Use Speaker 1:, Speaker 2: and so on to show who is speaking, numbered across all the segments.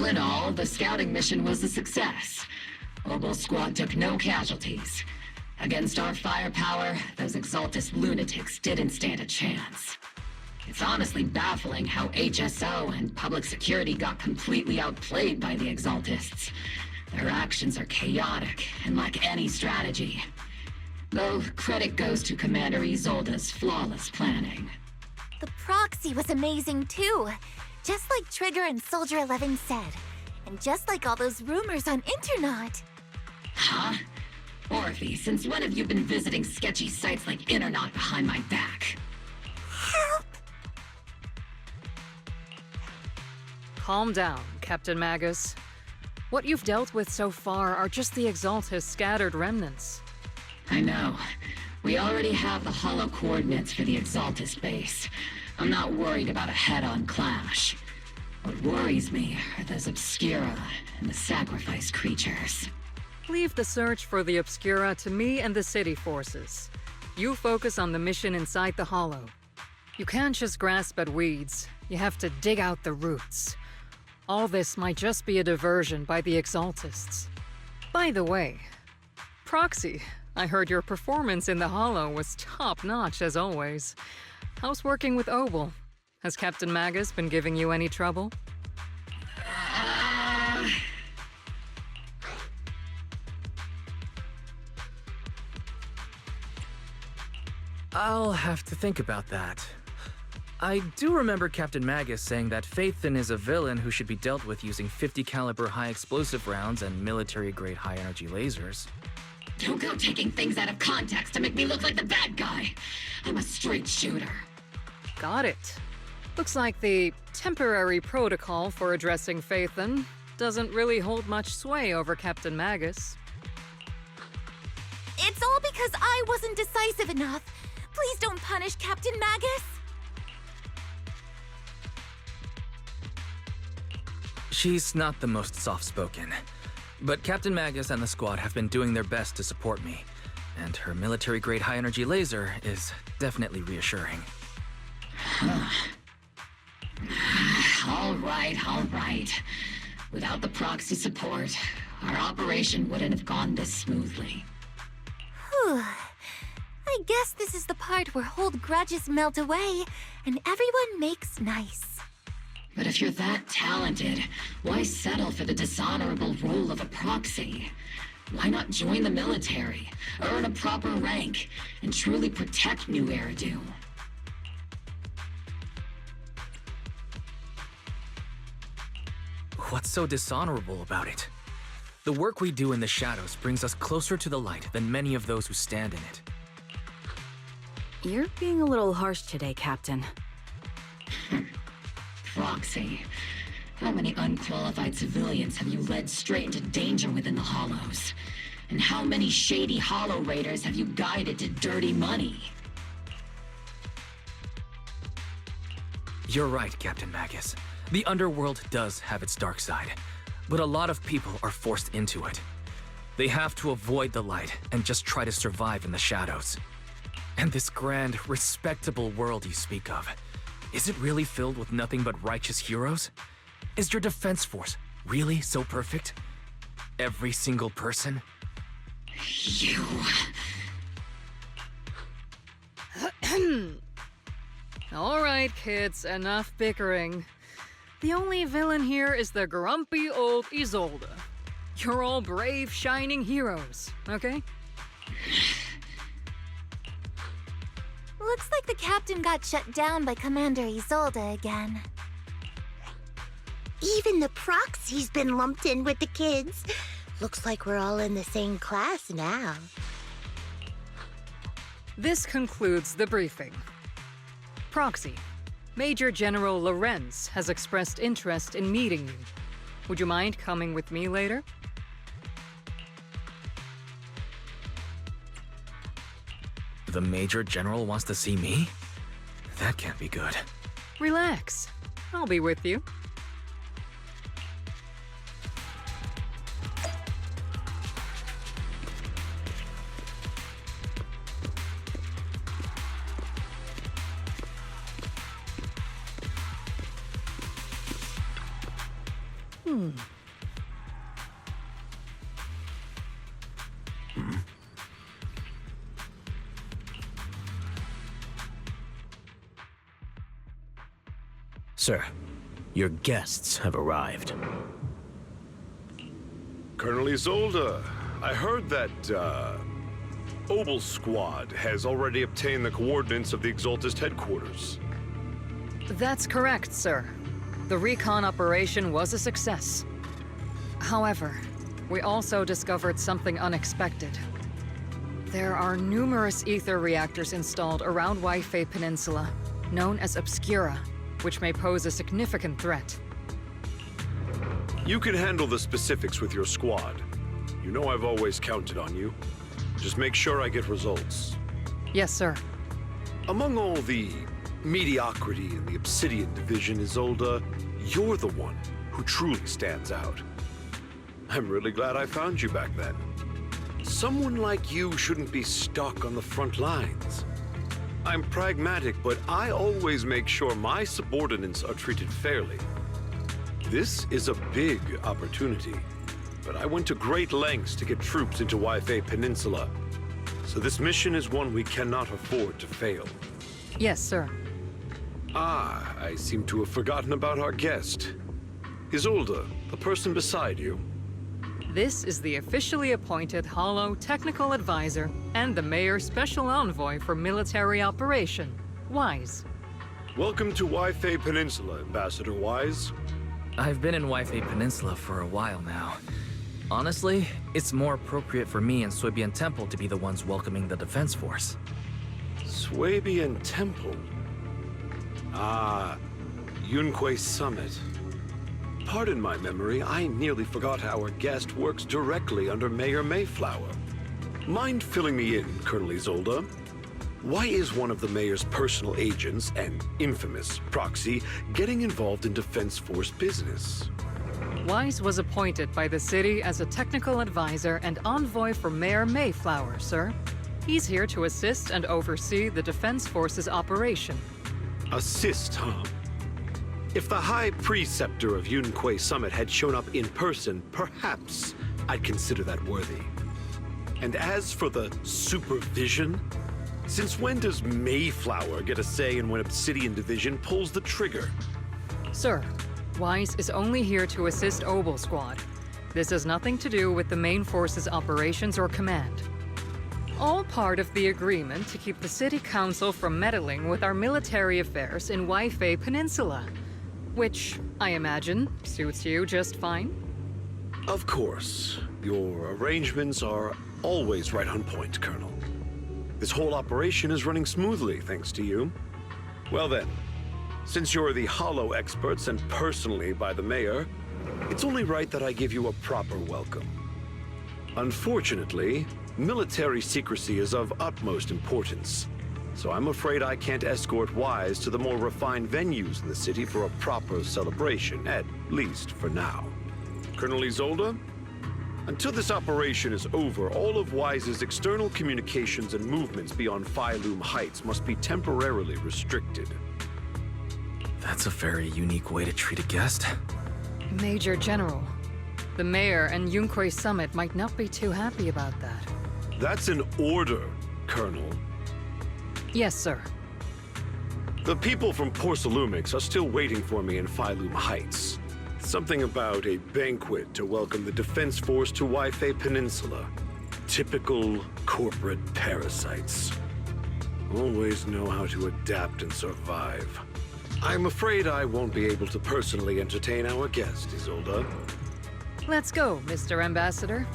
Speaker 1: in all, the scouting mission was a success. Obel's squad took no casualties. Against our firepower, those Exaltist lunatics didn't stand a chance. It's honestly baffling how HSO and public security got completely outplayed by the Exaltists. Their actions are chaotic and lack any strategy. Though credit goes to Commander Isolde's flawless planning.
Speaker 2: The proxy was amazing too. Just like Trigger and Soldier 11 said. And just like all those rumors on Internet.
Speaker 1: Huh? Orphe, since when have you been visiting sketchy sites like Internet behind my back?
Speaker 2: Help!
Speaker 3: Calm down, Captain Magus. What you've dealt with so far are just the Exaltist scattered remnants.
Speaker 1: I know. We already have the hollow coordinates for the Exaltist base. I'm not worried about a head-on clash. What worries me are those Obscura and the Sacrifice creatures.
Speaker 3: Leave the search for the Obscura to me and the city forces. You focus on the mission inside the Hollow. You can't just grasp at weeds. You have to dig out the roots. All this might just be a diversion by the Exaltists. By the way, Proxy, I heard your performance in the Hollow was top-notch as always. How's working with Obel? Has Captain Magus been giving you any trouble?
Speaker 4: I'll have to think about that. I do remember Captain Magus saying that Phaethon is a villain who should be dealt with using 50 caliber high explosive rounds and military-grade high-energy lasers.
Speaker 1: Don't go taking things out of context to make me look like the bad guy. I'm a straight shooter.
Speaker 3: Got it. Looks like the temporary protocol for addressing Phaethon doesn't really hold much sway over Captain Magus.
Speaker 2: It's all because I wasn't decisive enough. Please don't punish Captain Magus.
Speaker 4: She's not the most soft-spoken, but Captain Magus and the squad have been doing their best to support me, and her military-grade high-energy laser is definitely reassuring.
Speaker 1: All right. Without the proxy support, our operation wouldn't have gone this smoothly.
Speaker 2: Whew. I guess this is the part where old grudges melt away and everyone makes nice.
Speaker 1: But if you're that talented, why settle for the dishonorable role of a proxy? Why not join the military, earn a proper rank, and truly protect New Eridu?
Speaker 4: What's so dishonorable about it? The work we do in the shadows brings us closer to the light than many of those who stand in it.
Speaker 5: You're being a little harsh today, Captain.
Speaker 1: Proxy. How many unqualified civilians have you led straight into danger within the Hollows? And how many shady Hollow Raiders have you guided to dirty money?
Speaker 4: You're right, Captain Magus. The underworld does have its dark side, but a lot of people are forced into it. They have to avoid the light and just try to survive in the shadows. And this grand, respectable world you speak of, is it really filled with nothing but righteous heroes? Is your defense force really so perfect? Every single person?
Speaker 1: You...
Speaker 3: All right, kids, enough bickering. The only villain here is the grumpy old Isolde. You're all brave, shining heroes, okay?
Speaker 2: Looks like the captain got shut down by Commander Isolde again.
Speaker 6: Even the proxy's been lumped in with the kids. Looks like we're all in the same class now.
Speaker 3: This concludes the briefing. Proxy, Major General Lorenz has expressed interest in meeting you. Would you mind coming with me later?
Speaker 4: The Major General wants to see me? That can't be good.
Speaker 3: Relax. I'll be with you.
Speaker 7: Sir, your guests have arrived.
Speaker 8: Colonel Isolde, I heard that, Obel Squad has already obtained the coordinates of the Exaltist headquarters.
Speaker 3: That's correct, sir. The recon operation was a success. However, we also discovered something unexpected. There are numerous ether reactors installed around Wi-Fi Peninsula, known as Obscura, which may pose a significant threat.
Speaker 8: You can handle the specifics with your squad. You know I've always counted on you. Just make sure I get results.
Speaker 3: Yes, sir.
Speaker 8: Among all the mediocrity in the Obsidian division, Isolde, you're the one who truly stands out. I'm really glad I found you back then. Someone like you shouldn't be stuck on the front lines. I'm pragmatic, but I always make sure my subordinates are treated fairly. This is a big opportunity, but I went to great lengths to get troops into Wi-Fi Peninsula. So this mission is one we cannot afford to fail.
Speaker 3: Yes, sir.
Speaker 8: Ah, I seem to have forgotten about our guest. Isolde, the person beside you.
Speaker 3: This is the officially appointed Hollow Technical Advisor and the Mayor's Special Envoy for Military Operation, Wise.
Speaker 8: Welcome to Wi-Fi Peninsula, Ambassador Wise.
Speaker 4: I've been in Wi-Fi Peninsula for a while now. Honestly, it's more appropriate for me and Swabian Temple to be the ones welcoming the Defense Force.
Speaker 8: Swabian Temple. Ah, Yunque Summit. Pardon my memory, I nearly forgot our guest works directly under Mayor Mayflower. Mind filling me in, Colonel Isolde? Why is one of the mayor's personal agents, an infamous proxy, getting involved in Defense Force business?
Speaker 3: Wise was appointed by the city as a technical advisor and envoy for Mayor Mayflower, sir. He's here to assist and oversee the Defense Force's operation.
Speaker 8: Assist, huh? If the High Preceptor of Yunque Summit had shown up in person, perhaps I'd consider that worthy. And as for the supervision, since when does Mayflower get a say in when Obsidian Division pulls the trigger?
Speaker 3: Sir, Wise is only here to assist Obel Squad. This has nothing to do with the main force's operations or command. All part of the agreement to keep the City Council from meddling with our military affairs in Wi-Fi Peninsula, which, I imagine, suits you just fine.
Speaker 8: Of course. Your arrangements are always right on point, Colonel. This whole operation is running smoothly, thanks to you. Well then, since you're the Hollow experts and personally by the Mayor, it's only right that I give you a proper welcome. Unfortunately, military secrecy is of utmost importance, so I'm afraid I can't escort Wise to the more refined venues in the city for a proper celebration, at least for now. Colonel Isolde? Until this operation is over, all of Wise's external communications and movements beyond Phylum Heights must be temporarily restricted.
Speaker 4: That's a very unique way to treat a guest.
Speaker 3: Major General, the Mayor and Yunque Summit might not be too happy about that.
Speaker 8: That's an order, Colonel.
Speaker 3: Yes, sir.
Speaker 8: The people from Porcelumix are still waiting for me in Phylum Heights. Something about a banquet to welcome the Defense Force to Wi-Fi Peninsula. Typical corporate parasites. Always know how to adapt and survive. I'm afraid I won't be able to personally entertain our guest, Isolde.
Speaker 3: Let's go, Mr. Ambassador.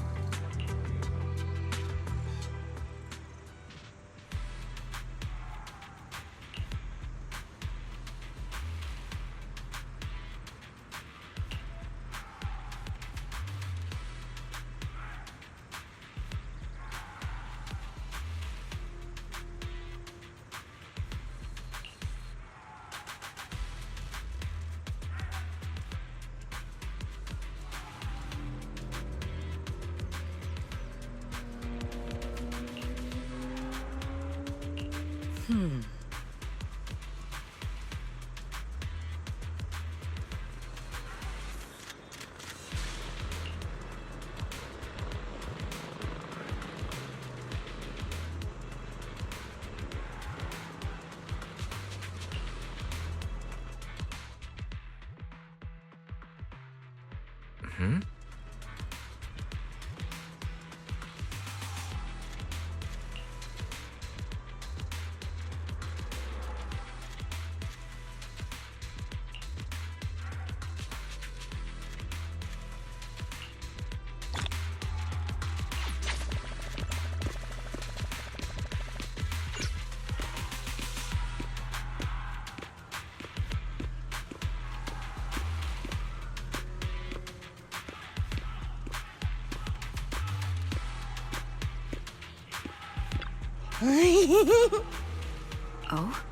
Speaker 5: Oh?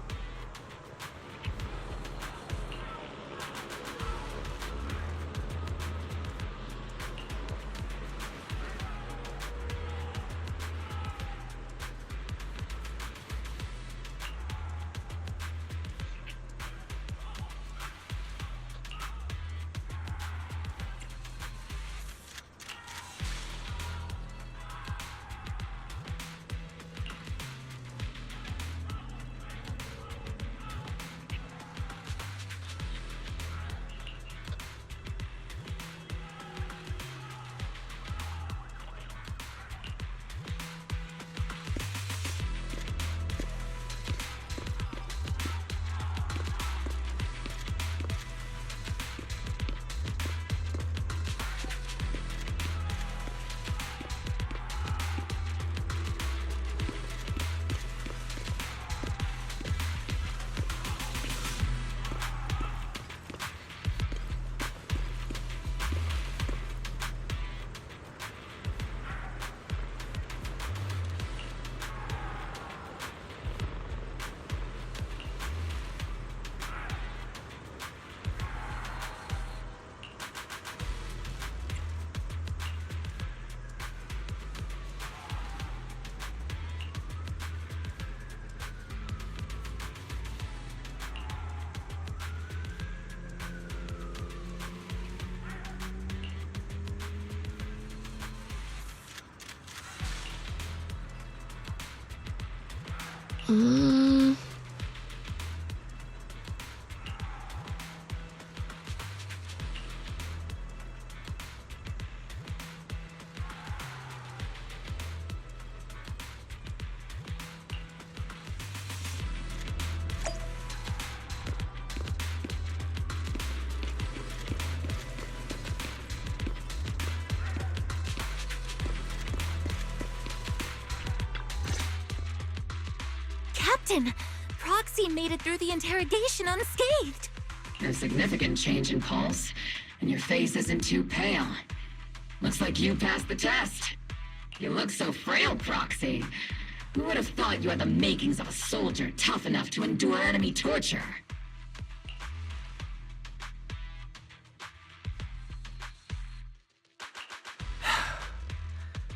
Speaker 2: Captain, Proxy made it through the interrogation unscathed.
Speaker 1: No significant change in pulse, and your face isn't too pale. Looks like you passed the test. You look so frail, Proxy. Who would have thought you had the makings of a soldier tough enough to endure enemy torture?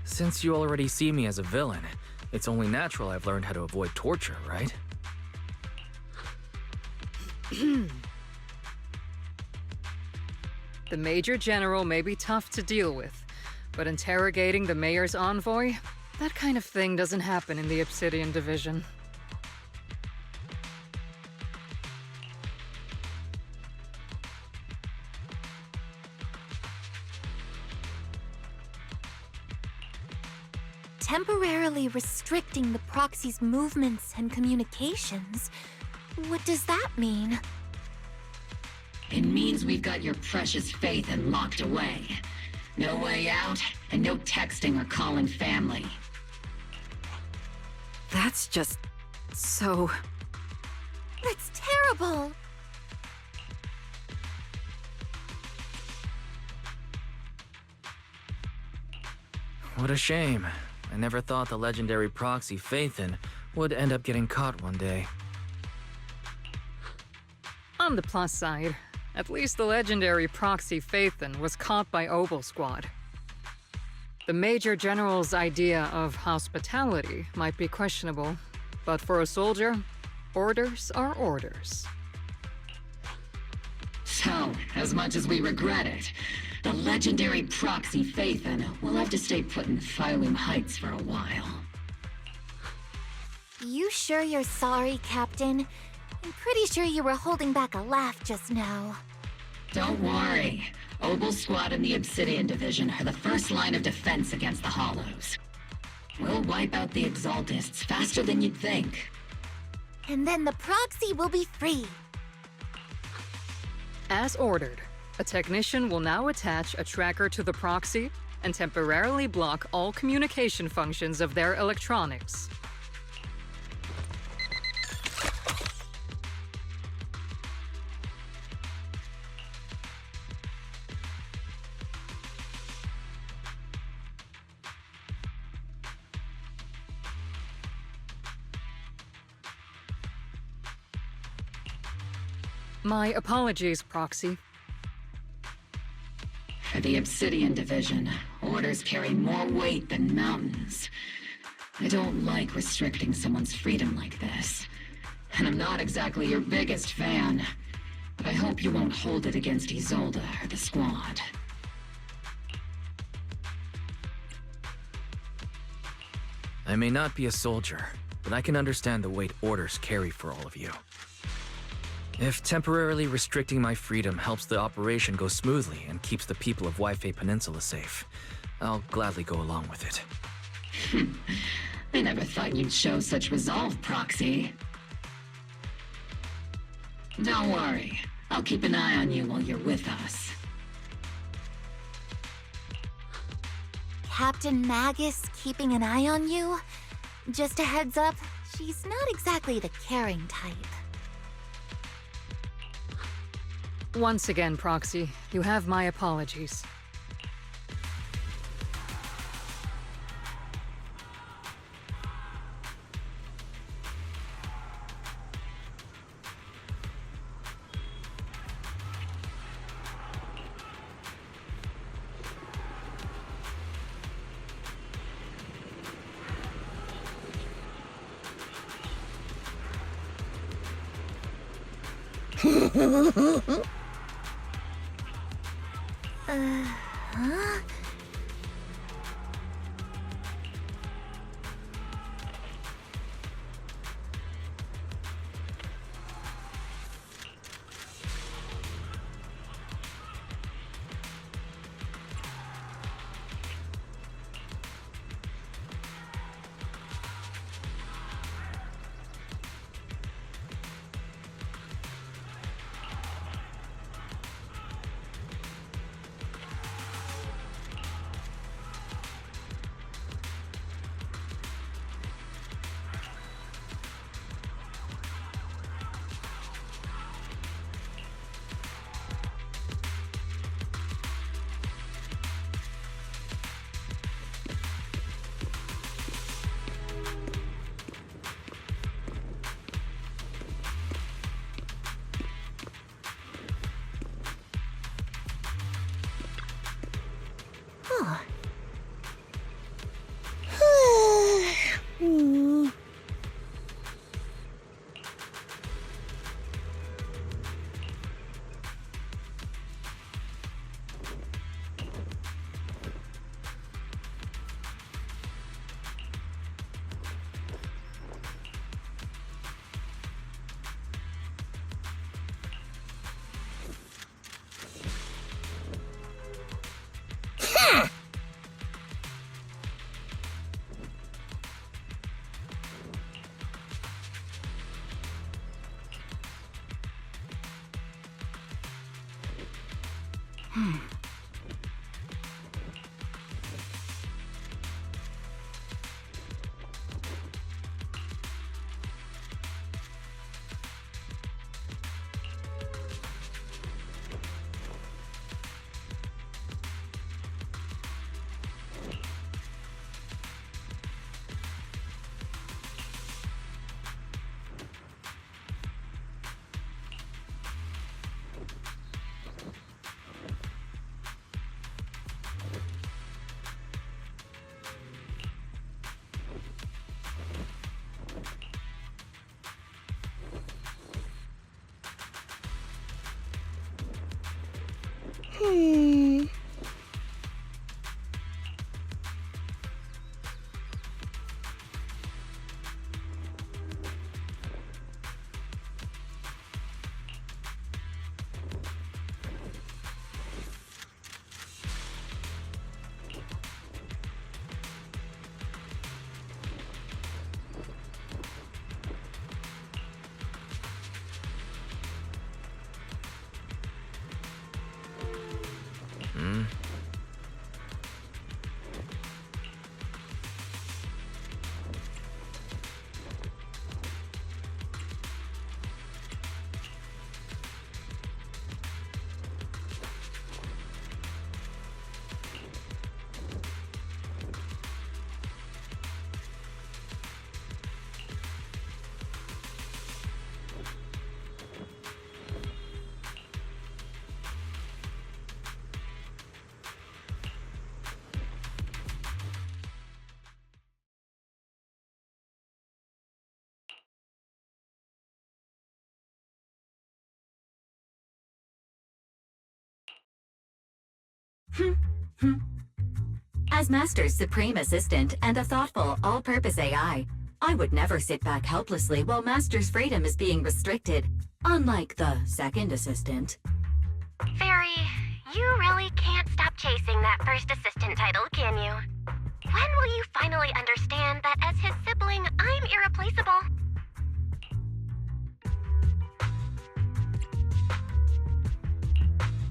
Speaker 4: Since you already see me as a villain, it's only natural I've learned how to avoid torture, right?
Speaker 3: The Major General may be tough to deal with, but interrogating the Mayor's envoy? That kind of thing doesn't happen in the Obsidian Division.
Speaker 2: Temporarily restricting the Proxy's movements and communications? What does that mean?
Speaker 1: It means we've got your precious Phaethon locked away. No way out, and no texting or calling family.
Speaker 5: That's just so...
Speaker 2: That's terrible!
Speaker 4: What a shame. I never thought the legendary proxy Phaethon would end up getting caught one day.
Speaker 3: On the plus side, at least the legendary proxy Phaethon was caught by Obel Squad. The Major General's idea of hospitality might be questionable, but for a soldier, orders are orders.
Speaker 1: So, as much as we regret it, the legendary proxy Phaethon will have to stay put in Phylum Heights for a while.
Speaker 2: You sure you're sorry, Captain? I'm pretty sure you were holding back a laugh just now.
Speaker 1: Don't worry. Obel Squad and the Obsidian Division are the first line of defense against the Hollows. We'll wipe out the Exaltists faster than you'd think.
Speaker 2: And then the proxy will be free.
Speaker 3: As ordered, a technician will now attach a tracker to the proxy and temporarily block all communication functions of their electronics. My apologies, Proxy.
Speaker 1: For the Obsidian Division, orders carry more weight than mountains. I don't like restricting someone's freedom like this. And I'm not exactly your biggest fan. But I hope you won't hold it against Isolde or the Squad.
Speaker 4: I may not be a soldier, but I can understand the weight orders carry for all of you. If temporarily restricting my freedom helps the operation go smoothly and keeps the people of Waifei Peninsula safe, I'll gladly go along with it.
Speaker 1: I never thought you'd show such resolve, Proxy. Don't worry. I'll keep an eye on you while you're with us.
Speaker 2: Captain Magus keeping an eye on you? Just a heads up, she's not exactly the caring type.
Speaker 3: Once again, Proxy, you have my apologies.
Speaker 2: Huh?
Speaker 9: As Master's supreme assistant and a thoughtful, all-purpose AI, I would never sit back helplessly while Master's freedom is being restricted, unlike the second assistant.
Speaker 10: Fairy, you really can't stop chasing that first assistant title, can you? When will you finally understand that as his sibling, I'm irreplaceable?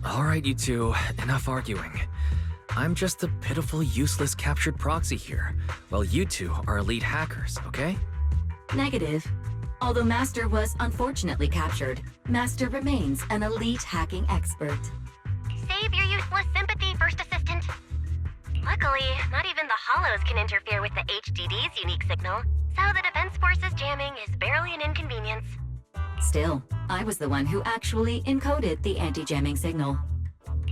Speaker 4: Alright, you two, enough arguing. I'm just a pitiful, useless captured proxy here, while you two are elite hackers, okay?
Speaker 9: Negative. Although Master was unfortunately captured, Master remains an elite hacking expert.
Speaker 10: Save your useless sympathy, First Assistant. Luckily, not even the Hollows can interfere with the HDD's unique signal, so the Defense Force's jamming is barely an inconvenience.
Speaker 9: Still, I was the one who actually encoded the anti-jamming signal.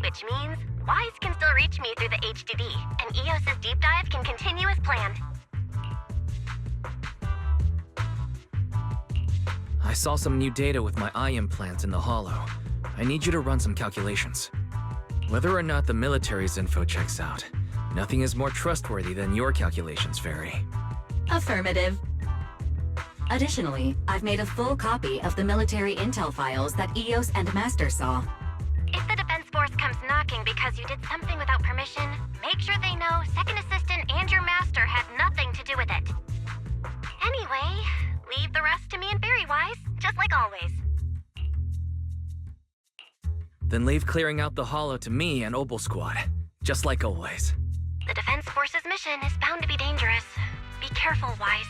Speaker 10: Which means Wise can still reach me through the HDD, and EOS's deep dive can continue as planned.
Speaker 4: I saw some new data with my eye implant in the Hollow. I need you to run some calculations. Whether or not the military's info checks out, nothing is more trustworthy than your calculations, Fairy.
Speaker 9: Affirmative. Additionally, I've made a full copy of the military intel files that EOS and Master saw.
Speaker 10: If the Defense Force comes knocking because you did something without permission, make sure they know Second Assistant and your Master had nothing to do with it. Anyway, leave the rest to me and Fairy Wise, just like always.
Speaker 4: Then leave clearing out the Hollow to me and Opal Squad, just like always.
Speaker 10: The Defense Force's mission is bound to be dangerous. Be careful, Wise.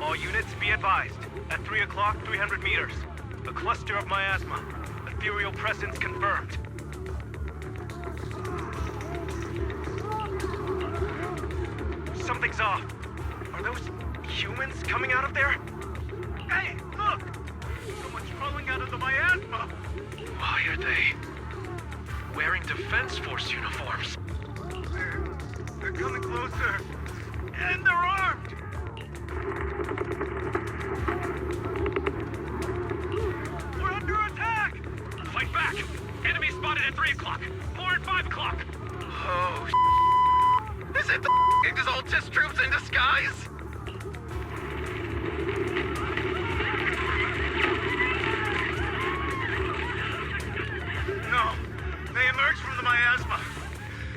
Speaker 11: All units be advised. At 3 o'clock, 300 meters. A cluster of miasma. Ethereal presence confirmed. Something's off. Are those humans coming out of there? Hey, look! Someone's crawling out of the miasma! Why are they wearing Defense Force uniforms? They're coming closer. And they're armed! We're under attack! Fight back! Enemy spotted at 3 o'clock. More at 5 o'clock. Oh, is it the Exaltus troops in disguise? No, they emerged from the miasma.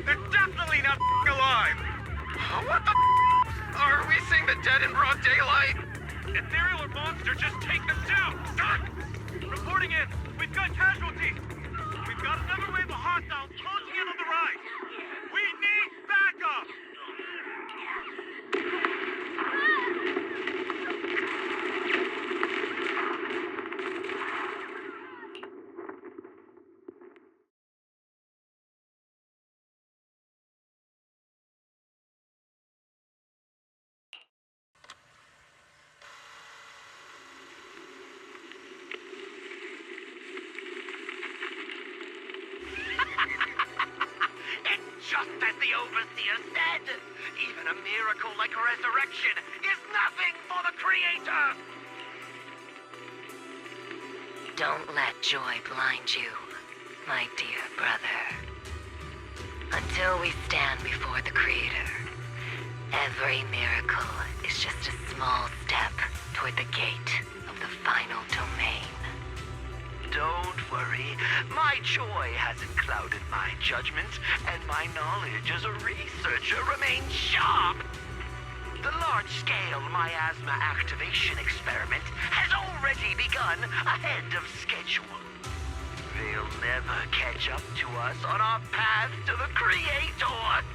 Speaker 11: They're definitely not alive. What the are we seeing the dead in broad daylight? Ethereal or monster, just take them down! Reporting in! We've got casualties! We've got another wave of hostiles closing in on the side! We need backup! Just as the Overseer said, even a miracle like resurrection is nothing for the Creator!
Speaker 1: Don't let joy blind you, my dear brother. Until we stand before the Creator, every miracle is just a small step toward the gate of the final domain.
Speaker 11: Don't worry, my joy hasn't clouded my judgment, and my knowledge as a researcher remains sharp. The large-scale miasma activation experiment has already begun ahead of schedule. They'll never catch up to us on our path to the Creator!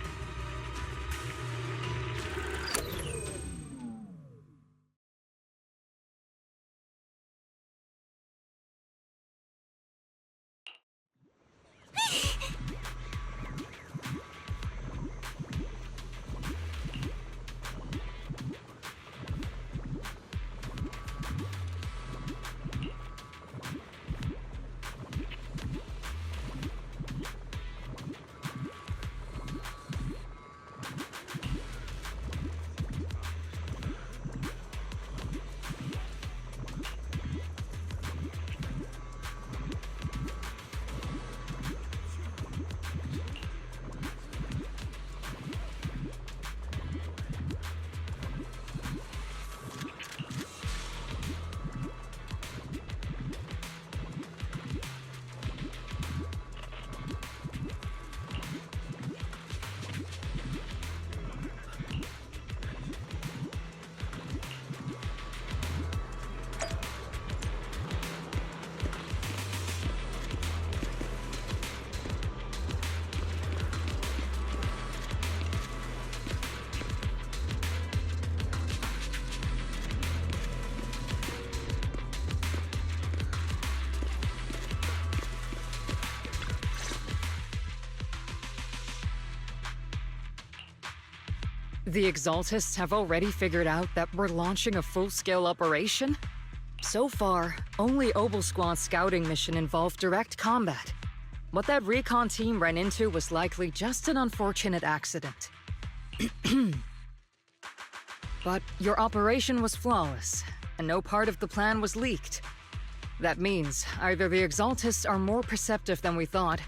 Speaker 3: The Exaltists have already figured out that we're launching a full-scale operation? So far, only Obel scouting mission involved direct combat. What that recon team ran into was likely just an unfortunate accident. But your operation was flawless, and no part of the plan was leaked. That means either the Exaltists are more perceptive than we thought,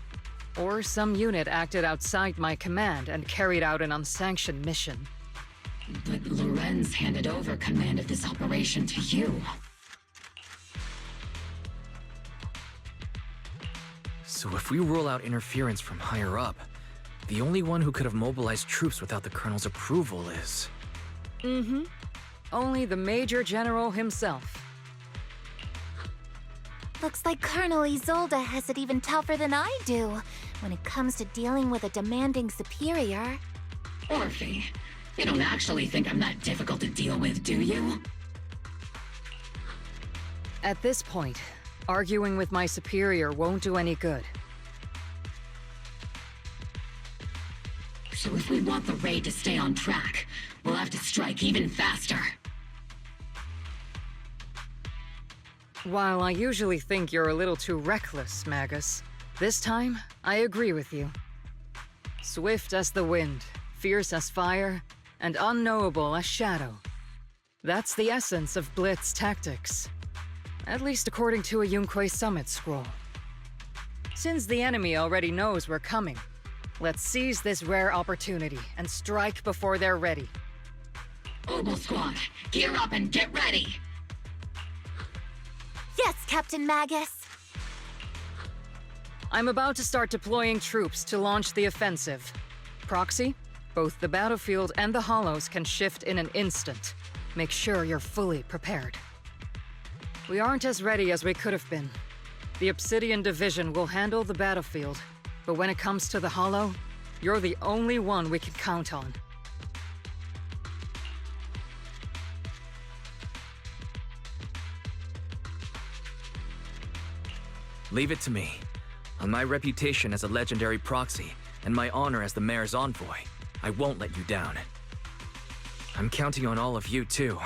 Speaker 3: or some unit acted outside my command and carried out an unsanctioned mission.
Speaker 1: But Lorenz handed over command of this operation to you.
Speaker 4: So if we rule out interference from higher up, the only one who could have mobilized troops without the Colonel's approval is...
Speaker 3: Mm-hmm. Only the Major General himself.
Speaker 2: Looks like Colonel Isolde has it even tougher than I do when it comes to dealing with a demanding superior.
Speaker 1: Orphe, you don't actually think I'm that difficult to deal with, do you?
Speaker 3: At this point, arguing with my superior won't do any good.
Speaker 1: So if we want the raid to stay on track, we'll have to strike even faster.
Speaker 3: While I usually think you're a little too reckless, Magus, this time, I agree with you. Swift as the wind, fierce as fire, and unknowable as shadow. That's the essence of Blitz tactics. At least according to a Yunque Summit scroll. Since the enemy already knows we're coming, let's seize this rare opportunity and strike before they're ready.
Speaker 1: Obel Squad, gear up and get ready!
Speaker 2: Yes, Captain Magus!
Speaker 3: I'm about to start deploying troops to launch the offensive. Proxy, both the battlefield and the hollows can shift in an instant. Make sure you're fully prepared. We aren't as ready as we could have been. The Obsidian Division will handle the battlefield, but when it comes to the hollow, You're the only one we can count on.
Speaker 4: Leave it to me. On my reputation as a legendary proxy, and my honor as the mayor's envoy, I won't let you down. I'm counting on all of you, too.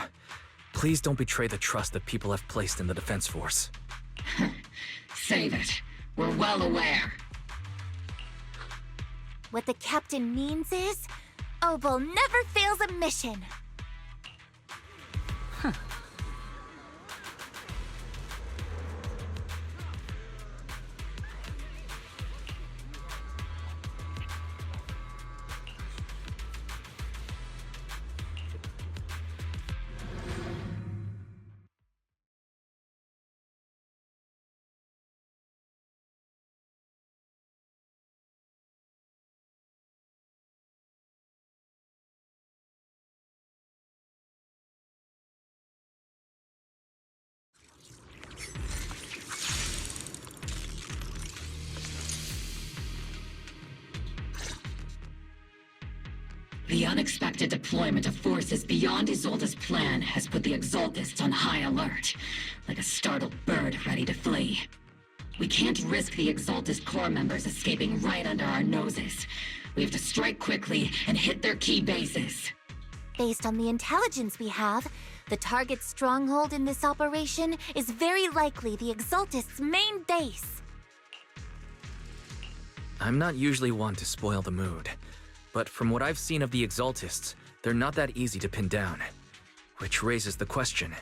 Speaker 4: Please don't betray the trust that people have placed in the Defense Force.
Speaker 1: Save it. We're well aware.
Speaker 2: What the captain means is, Obel never fails a mission.
Speaker 1: The unexpected deployment of forces beyond Isolde's plan has put the Exaltists on high alert, like a startled bird ready to flee. We can't risk the Exaltist core members escaping right under our noses. We have to strike quickly and hit their key bases.
Speaker 2: Based on the intelligence we have, the target's stronghold in this operation is very likely the Exaltists' main base.
Speaker 4: I'm not usually one to spoil the mood, but from what I've seen of the Exaltists, they're not that easy to pin down. Which raises the question,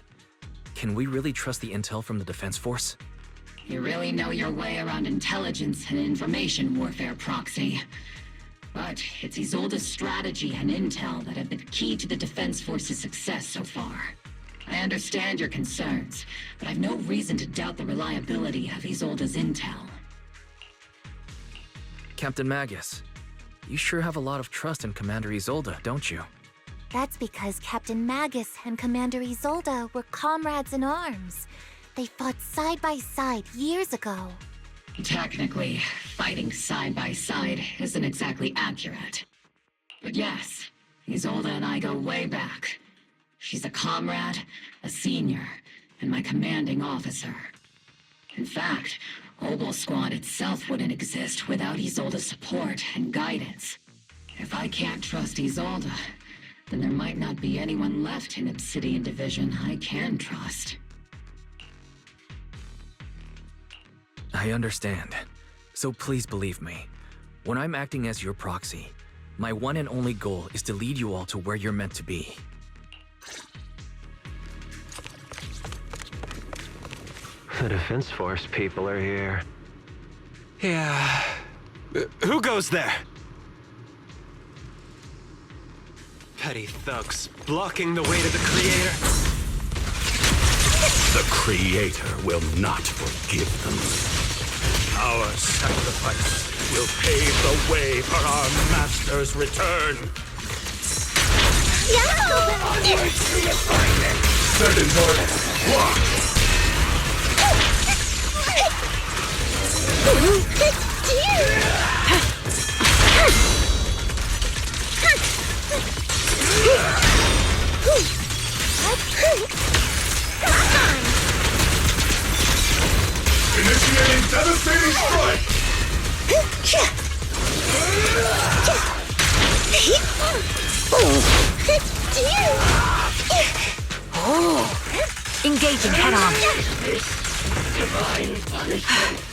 Speaker 4: can we really trust the intel from the Defense Force?
Speaker 1: You really know your way around intelligence and information warfare, Proxy. But it's Isolde's strategy and intel that have been key to the Defense Force's success so far. I understand your concerns, but I've no reason to doubt the reliability of Isolde's intel.
Speaker 4: Captain Magus, you sure have a lot of trust in Commander Isolde, don't you?
Speaker 2: That's because Captain Magus and Commander Isolde were comrades in arms. They fought side by side years ago.
Speaker 1: Technically, fighting side by side isn't exactly accurate. But yes, Isolde and I go way back. She's a comrade, a senior, and my commanding officer. In fact, Obel Squad itself wouldn't exist without Isolde's support and guidance. If I can't trust Isolde, then there might not be anyone left in Obsidian Division I can trust.
Speaker 4: I understand. So please believe me. When I'm acting as your proxy, my one and only goal is to lead you all to where you're meant to be.
Speaker 12: The Defense Force people are here. Yeah. Who goes there? Petty thugs blocking the way to the Creator.
Speaker 13: The Creator will not forgive them. Our sacrifice will pave the way for our Master's return. Certain orders. Walk. Initiating devastating strike!
Speaker 5: Engaging head on.
Speaker 1: Divine punishment.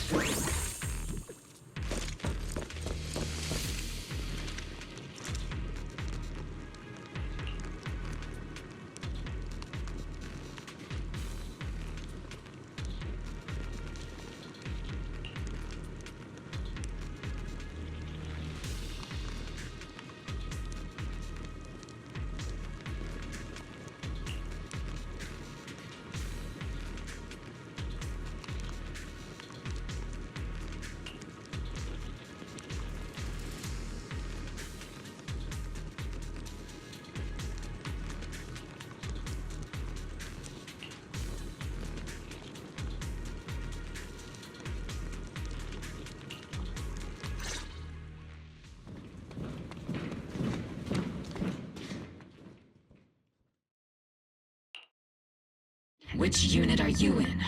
Speaker 1: Which unit are you in?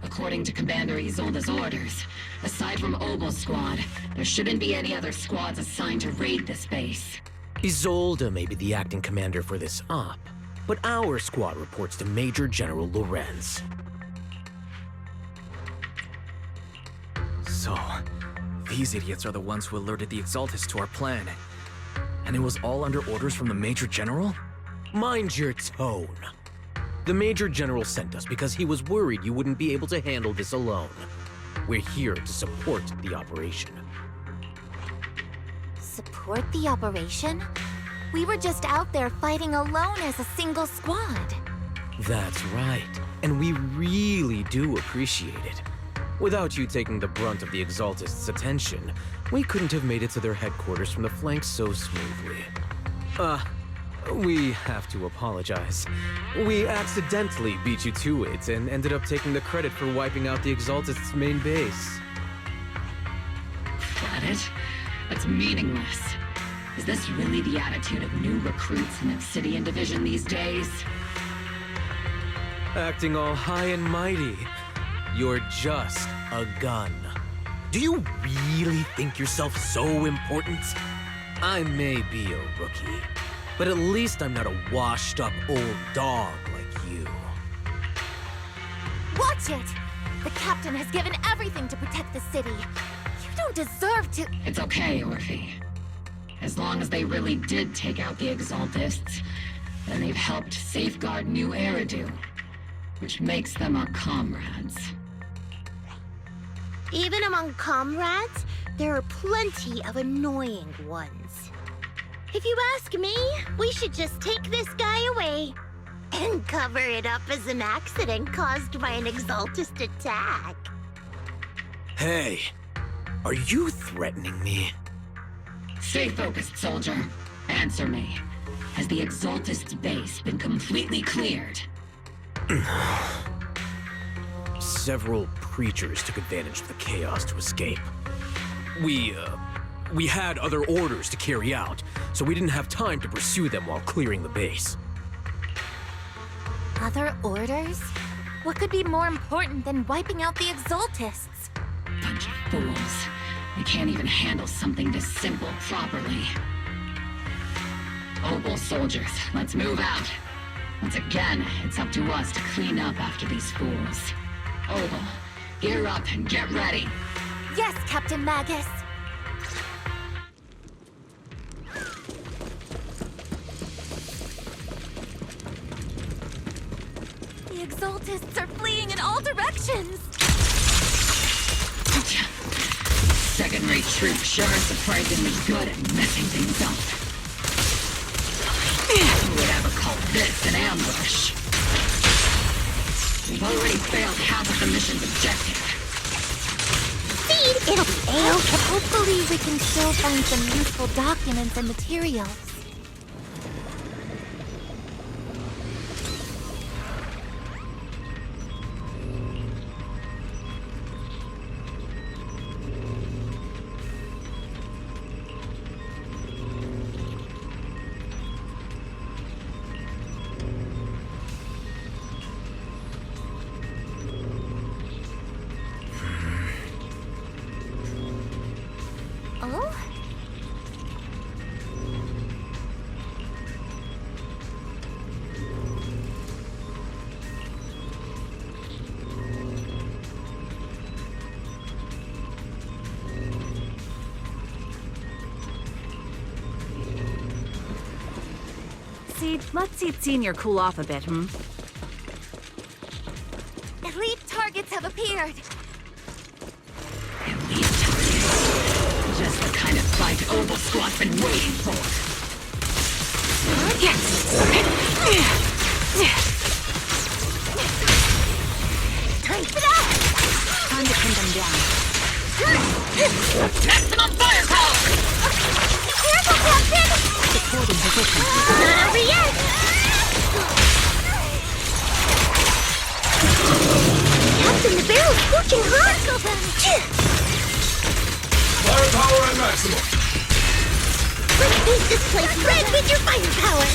Speaker 1: According to Commander Isolde's orders, aside from Obel Squad, there shouldn't be any other squads assigned to raid this base.
Speaker 7: Isolde may be the acting commander for this op, but our squad reports to Major General Lorenz.
Speaker 4: So, these idiots are the ones who alerted the Exaltus to our plan. And it was all under orders from the Major General?
Speaker 7: Mind your tone. The Major General sent us because he was worried you wouldn't be able to handle this alone. We're here to support the operation.
Speaker 2: Support the operation? We were just out there fighting alone as a single squad.
Speaker 7: That's right, and we really do appreciate it. Without you taking the brunt of the Exaltists' attention, we couldn't have made it to their headquarters from the flank so smoothly. We have to apologize. We accidentally beat you to it and ended up taking the credit for wiping out the Exaltists' main base.
Speaker 1: Credit? That's meaningless. Is this really the attitude of new recruits in Obsidian Division these days?
Speaker 7: Acting all high and mighty. You're just a gun. Do you really think yourself so important? I may be a rookie, but at least I'm not a washed-up old dog like you.
Speaker 2: Watch it! The captain has given everything to protect the city. You don't deserve to—
Speaker 1: It's okay, Orphe. As long as they really did take out the Exaltists, then they've helped safeguard New Eridu, which makes them our comrades.
Speaker 6: Even among comrades, there are plenty of annoying ones. If you ask me, we should just take this guy away and cover it up as an accident caused by an Exaltist attack.
Speaker 7: Hey, are you threatening me?
Speaker 1: Stay focused, soldier. Answer me. Has the Exaltist's base been completely cleared?
Speaker 7: Several preachers took advantage of the chaos to escape. We had other orders to carry out, so we didn't have time to pursue them while clearing the base.
Speaker 2: Other orders? What could be more important than wiping out the Exaltists?
Speaker 1: Bunch of fools. They can't even handle something this simple properly. Obel soldiers, let's move out. Once again, it's up to us to clean up after these fools. Obel, gear up and get ready.
Speaker 2: Yes, Captain Magus. The Exaltists are fleeing in all directions.
Speaker 1: Second-rate troops sure are surprisingly good at messing things up. Who would ever call this an ambush? We've already failed half of the mission's objective.
Speaker 6: It'll be A-okay.
Speaker 2: Hopefully we can still find some useful documents and materials. Oh?
Speaker 5: See, let's see Senior cool off a bit, hmm?
Speaker 2: Elite targets have appeared.
Speaker 1: Elite targets. Just the kind of fight Obel Squad's been waiting for.
Speaker 6: Time for that!
Speaker 5: Time to pin them down.
Speaker 1: Maximum firepower!
Speaker 6: Careful, Captain!
Speaker 5: Supporting position.
Speaker 6: Hurry up! Captain, the barrel's scorching hot!
Speaker 13: Firepower at maximum.
Speaker 6: Let's paint this place red with your firepower!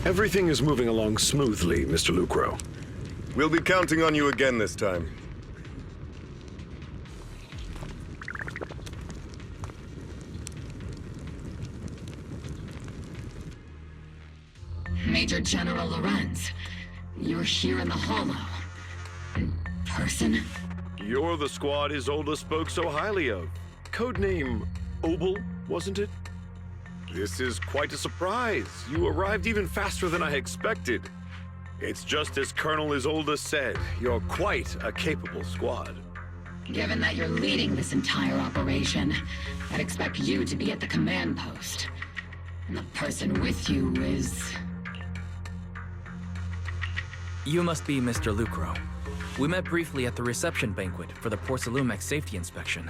Speaker 8: Everything is moving along smoothly, Mr. Lucro.
Speaker 14: We'll be counting on you again this time.
Speaker 1: Major General Lorenz, you're here in the Hollow. In person?
Speaker 8: You're the squad Isolde spoke so highly of. Codename Obel, wasn't it? This is quite a surprise. You arrived even faster than I expected. It's just as Colonel Isolde said, you're quite a capable squad.
Speaker 1: Given that you're leading this entire operation, I'd expect you to be at the command post. And the person with you is...
Speaker 4: You must be Mr. Lucro. We met briefly at the reception banquet for the Porcelumex safety inspection.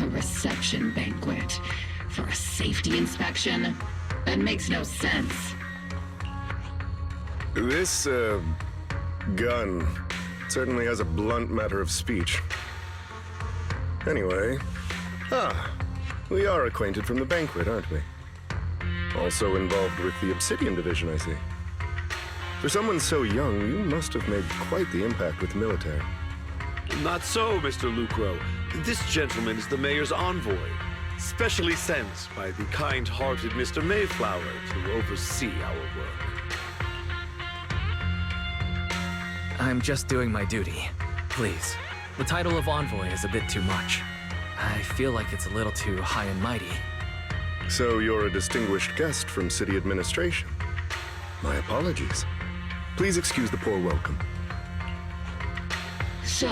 Speaker 1: A reception banquet? For a safety inspection? That makes no sense.
Speaker 14: This, gun certainly has a blunt matter of speech. Anyway, we are acquainted from the banquet, aren't we? Also involved with the Obsidian Division, I see. For someone so young, you must have made quite the impact with the military.
Speaker 8: Not so, Mr. Lucro. This gentleman is the mayor's envoy, specially sent by the kind-hearted Mr. Mayflower to oversee our work.
Speaker 4: I'm just doing my duty. Please. The title of envoy is a bit too much. I feel like it's a little too high and mighty.
Speaker 14: So you're a distinguished guest from city administration. My apologies. Please excuse the poor welcome.
Speaker 1: So,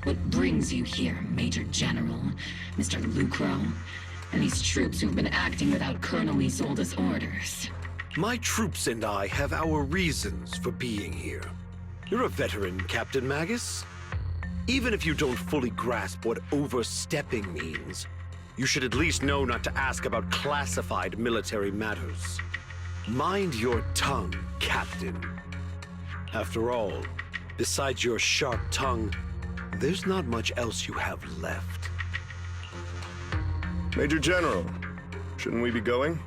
Speaker 1: what brings you here, Major General, Mr. Lucro, and these troops who've been acting without Colonel Isolde's orders?
Speaker 8: My troops and I have our reasons for being here. You're a veteran, Captain Magus. Even if you don't fully grasp what overstepping means, you should at least know not to ask about classified military matters. Mind your tongue, Captain. After all, besides your sharp tongue, there's not much else you have left.
Speaker 14: Major General, shouldn't we be going?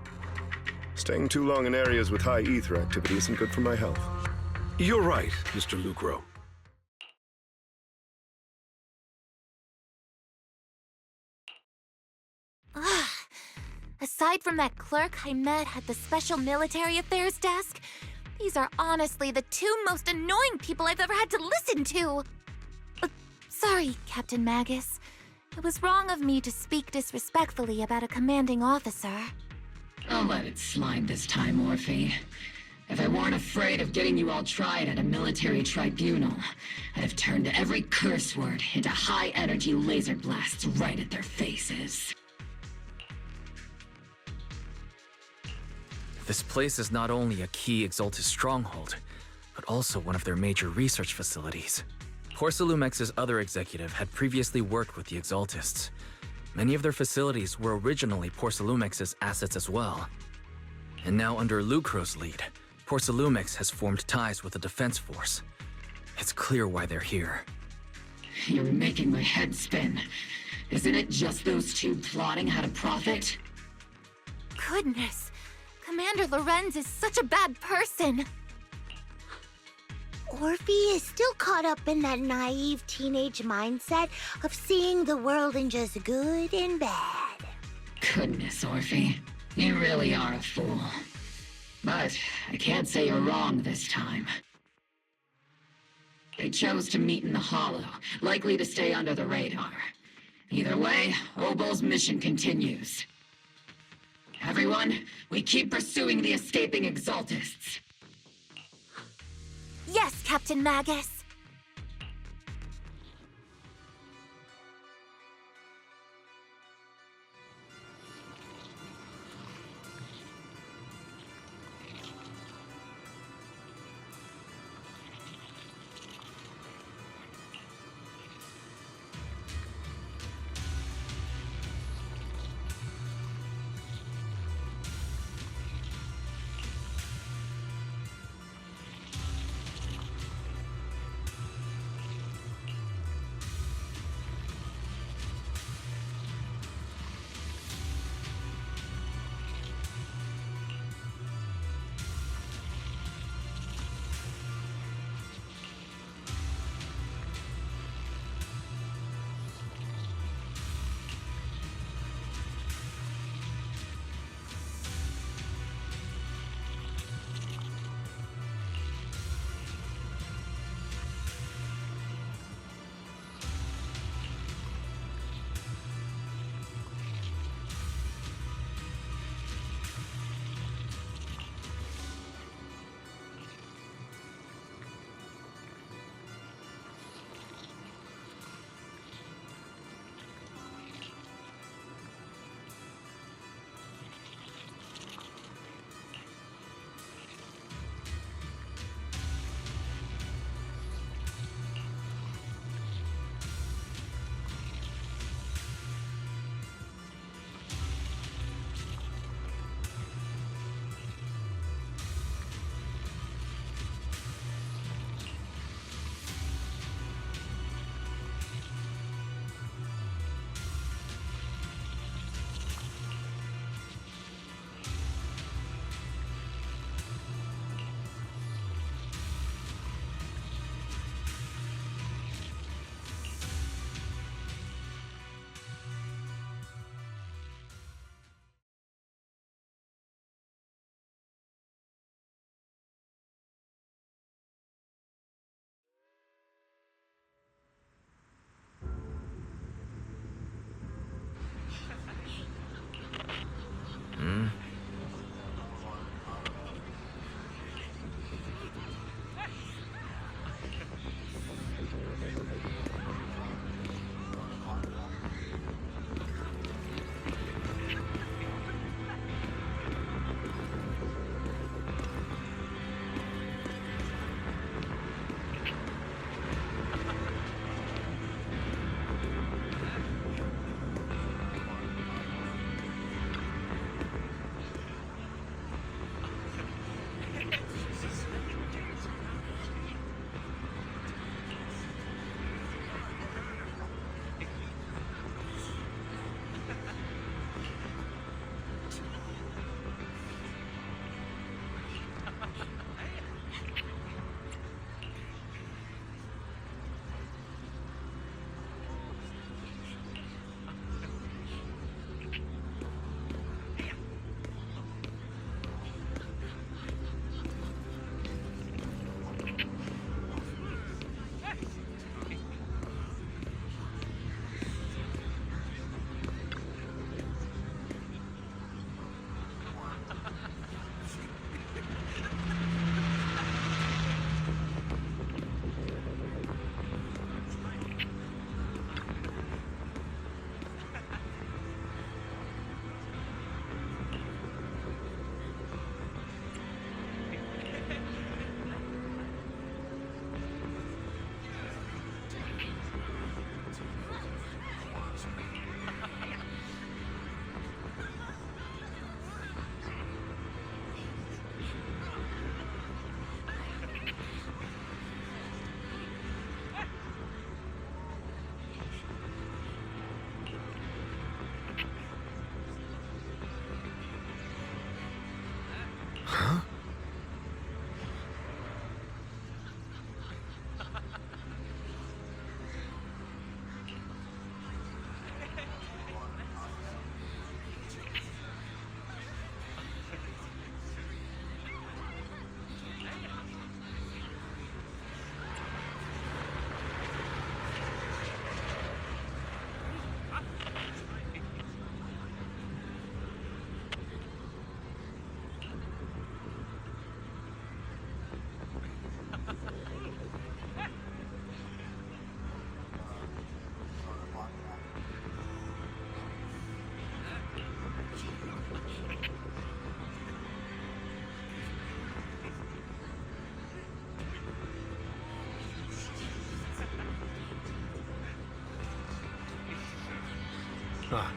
Speaker 14: Staying too long in areas with high ether activity isn't good for my health.
Speaker 8: You're right, Mr. Lucro.
Speaker 2: Aside from that clerk I met at the Special Military Affairs desk, these are honestly the two most annoying people I've ever had to listen to. Sorry, Captain Magus. It was wrong of me to speak disrespectfully about a commanding officer.
Speaker 1: I'll let it slide this time, Orphe. If I weren't afraid of getting you all tried at a military tribunal, I'd have turned every curse word into high-energy laser blasts right at their faces.
Speaker 4: This place is not only a key Exaltus stronghold, but also one of their major research facilities. Porcelumex's other executive had previously worked with the Exaltists. Many of their facilities were originally Porcelumex's assets as well. And now under Lucro's lead, Porcelumex has formed ties with the defense force. It's clear why they're here.
Speaker 1: You're making my head spin. Isn't it just those two plotting how to profit?
Speaker 2: Goodness, Commander Lorenz is such a bad person.
Speaker 6: Orphe is still caught up in that naive teenage mindset of seeing the world in just good and bad.
Speaker 1: Goodness, Orphe. You really are a fool. But I can't say you're wrong this time. They chose to meet in the Hollow, likely to stay under the radar. Either way, Obel's mission continues. Everyone, we keep pursuing the escaping Exaltists.
Speaker 2: Yes, Captain Magus.
Speaker 14: Huh? Ah,